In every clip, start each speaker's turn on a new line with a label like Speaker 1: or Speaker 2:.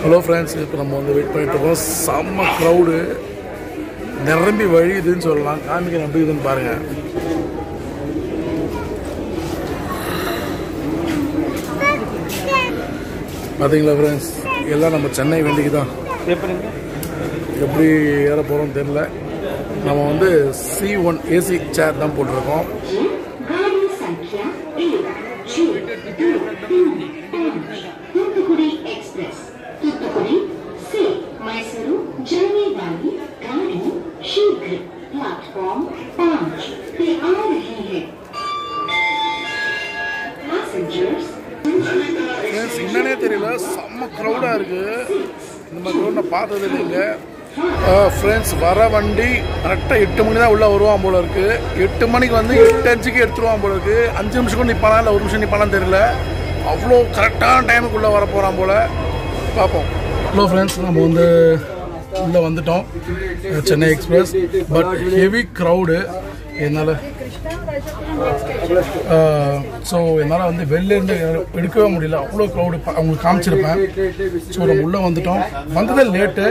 Speaker 1: Hello friends, இப்போ நம்ம வந்து வெயிட் பண்ணிட்டு இருக்கோம். செம்ம க்ரௌடு, நிரம்பி வழியுதுன்னு சொல்லலாம். காமிக்க எப்படி இருக்குதுன்னு பாருங்க. பார்த்தீங்களா ஃப்ரெண்ட்ஸ், எல்லாம் நம்ம சென்னை வண்டிக்கு தான். எப்படி ஏற போகிறோம்னு தெரில. நம்ம வந்து C1 ஏசி சேர் தான் போட்டிருக்கோம். என்னன்னே தெரியல, செம்ம க்ரௌடாக இருக்குது. இந்த மாதிரி க்ரௌட் நான் பார்த்தது இல்லைங்க ஃப்ரெண்ட்ஸ். வர வண்டி கரெக்டாக 8 மணி தான் உள்ளே வருவான் போல இருக்குது. 8 மணிக்கு வந்து 8:05 எடுத்துருவான் போல இருக்குது. 5 நிமிஷம் கூட நிற்பானா இல்லை 1 நிமிஷம் நிற்பானான்னு தெரியல. அவ்வளோ கரெக்டான டைமுக்குள்ளே வர போகிறான் போல். பார்ப்போம். ஹலோ ஃப்ரெண்ட்ஸ், நம்ம வந்து உள்ளே வந்துட்டோம் Chennai express. But heavy crowd. என்னால் என்னால் வந்து வெளிலேருந்து எடுக்கவே முடியல, அவ்வளோ க்ரௌடு. அவங்களுக்கு காமிச்சிருப்பேன். ஸோ நம்ம உள்ளே வந்துட்டோம். வந்ததே லேட்டு.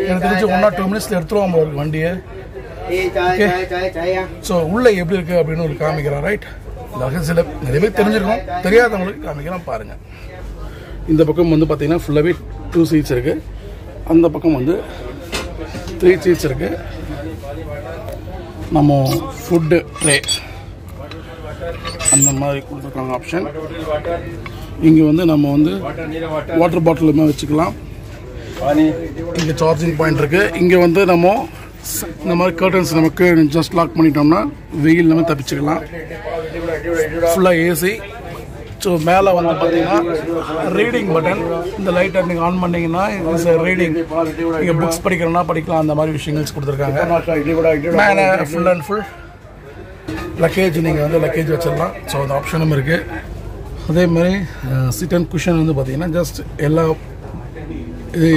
Speaker 1: எனக்கு தெரிஞ்சு 1 or 2 மினிட்ஸில் எடுத்துருவோம் ஒரு வண்டியை. ஓகே, ஸோ உள்ளே எப்படி இருக்குது அப்படின்னு ஒரு காமிக்கிறேன். ரைட், சில நிறைய பேர் தெரிஞ்சிருக்கோம், தெரியாதவங்களுக்கு காமிக்கிறேன் பாருங்கள். இந்த பக்கம் வந்து பார்த்தீங்கன்னா ஃபுல்லாகவே 2 சீட்ஸ் இருக்குது. அந்த பக்கம் வந்து 3 சீட்ஸ் இருக்குது. நம்ம ஃபுட்டு ட்ரே அந்த மாதிரி கொடுத்துருக்காங்க ஆப்ஷன். இங்கே வந்து நம்ம வந்து வாட்டர் பாட்டிலுமே வச்சுக்கலாம். இங்கே சார்ஜிங் பாயிண்ட் இருக்குது. இங்கே வந்து நம்ம இந்த மாதிரி கர்டன்ஸ் நமக்கு ஜஸ்ட் லாக் பண்ணிட்டோம்னா வெயில் நம்ம தப்பிச்சுக்கலாம். ஃபுல்லாக ஏசி. ஸோ மேலே வந்து பார்த்தீங்கன்னா ரீடிங் பட்டன். இந்த லைட்டை நீங்கள் ஆன் பண்ணிங்கன்னா இட்ஸ் ரீடிங். நீங்கள் புக்ஸ் படிக்கிறோன்னா படிக்கலாம். அந்த மாதிரி விஷயங்கள் கொடுத்துருக்காங்க. மேலே ஃபுல் அண்ட் ஃபுல் லக்கேஜ், நீங்கள் வந்து லக்கேஜ் வச்சிடலாம். ஸோ அந்த ஆப்ஷனும் இருக்குது. அதேமாதிரி சிட் அண்ட் குஷன் வந்து பார்த்தீங்கன்னா ஜஸ்ட் எல்லா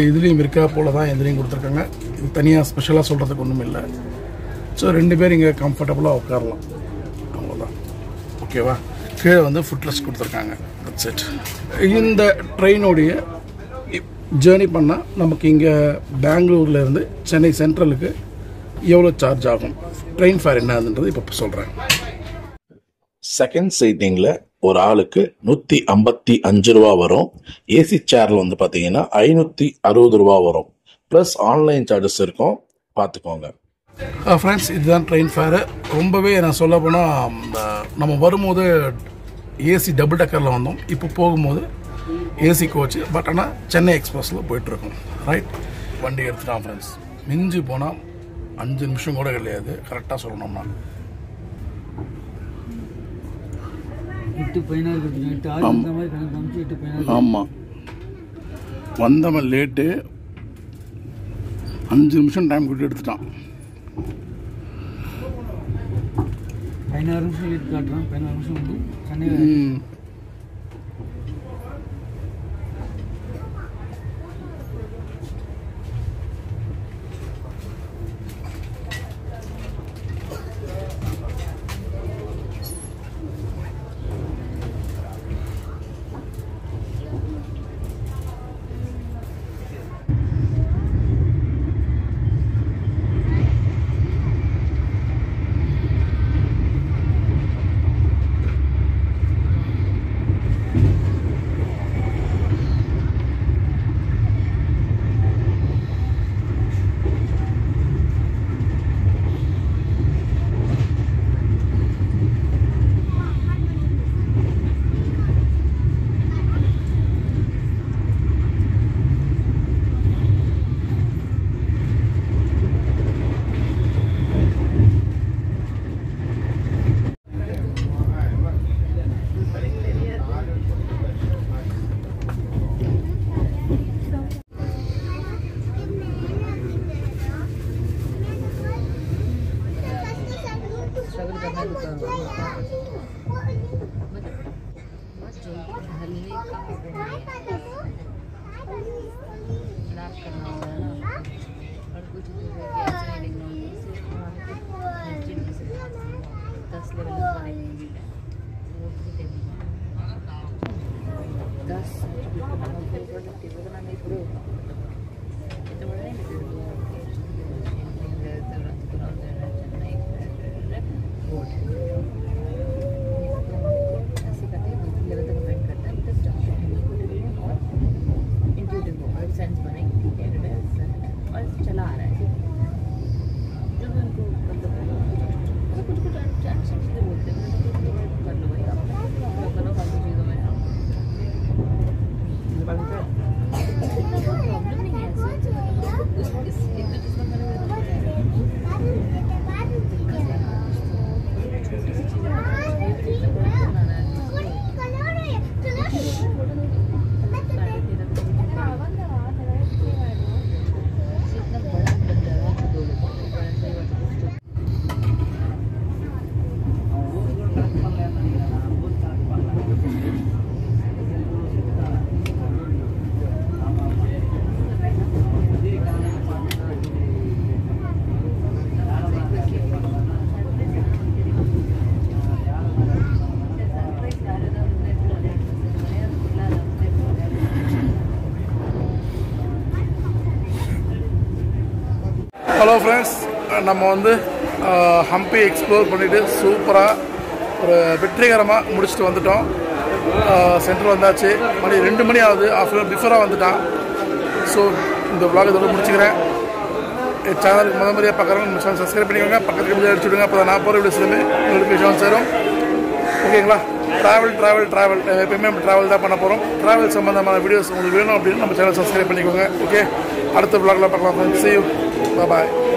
Speaker 1: இதுலேயும் இருக்கா போல தான் எதுலேயும் கொடுத்துருக்காங்க. இது தனியாக ஸ்பெஷலாக சொல்கிறதுக்கு ஒன்றும் இல்லை. ஸோ 2 பேர் இங்கே கம்ஃபர்டபுளாக உட்காரலாம். அவ்வளோதான். ஓகேவா? கீழே வந்து ஃபுட்லெஸ் கொடுத்துருக்காங்க. That's it. இந்த ட்ரெயினுடைய ஜேர்னி பண்ணால் நமக்கு இங்கே பெங்களூர்லேருந்து சென்னை சென்ட்ரலுக்கு எவ்வளோ சார்ஜ் ஆகும், ட்ரெயின் ஃபேர் என்னதுன்றது இப்போ சொல்கிறேன்.
Speaker 2: செகண்ட் சீட்டிங்கில் ஒரு ஆளுக்கு 155 ரூபா வரும். ஏசி சேரில் வந்து பார்த்தீங்கன்னா 560 ரூபா வரும். ப்ளஸ் ஆன்லைன் சார்ஜஸ் இருக்கும், பார்த்துக்கோங்க.
Speaker 1: ஃப்ரெண்ட்ஸ், இதுதான் ட்ரெயின் ஃபேரு. ரொம்பவே நான் சொல்ல போனால் நம்ம வரும்போது ஏசி டபுள் டக்கரில் வந்தோம். இப்போ போகும்போது ஏசி கோச்சு. பட் ஆனால் சென்னை எக்ஸ்பிரஸில் போயிட்டுருக்கோம். ரைட், வண்டி எடுத்துட்டான் ஃப்ரெண்ட்ஸ். மிஞ்சி போனால் 5 நிமிஷம் கூட கிடையாது. கரெக்டாக சொல்லணும்னா
Speaker 3: 8:16.
Speaker 1: ஆமாம், வந்தவன் லேட்டு. 5 நிமிஷம் டைம் கொடுத்து எடுத்துட்டான்.
Speaker 3: 16 நிமிஷம் லேட் காட்டுறான். 16 நிமிஷம் வந்து சென்னை.
Speaker 1: ஹலோ ஃப்ரெண்ட்ஸ், நம்ம வந்து ஹம்பி எக்ஸ்ப்ளோர் பண்ணிவிட்டு சூப்பராக ஒரு வெற்றிகரமாக முடிச்சுட்டு வந்துட்டோம். சென்ட்ரல் வந்தாச்சு. மணி 2 மணி ஆகுது. ஆஃப்டர்நூன் பிஃபோராக வந்துட்டான். ஸோ இந்த vlog இதோட முடிச்சுக்கிறேன். என் சேனலுக்கு முறையாக பார்க்குறவங்க நம்ம சேனல் சப்ஸ்கிரைப் பண்ணிக்கோங்க. பக்கத்துக்கு முடிஞ்சு அடிச்சு விடுங்க. அப்போ நான் போகிற வீடியோஸ்லேயுமே நோட்டிஃபிகேஷன் சேரும். ஓகேங்களா? ட்ராவல் எப்பயுமே நம்ம ட்ராவல் தான் பண்ண போகிறோம். ட்ராவல் சம்மந்தமான வீடியோஸ் உங்களுக்கு வேணும் அப்படின்னு நம்ம சேனல் சப்ஸ்கிரைப் பண்ணிக்கோங்க. ஓகே, அடுத்த vlogல பார்க்கலாம். See you. Bye-bye.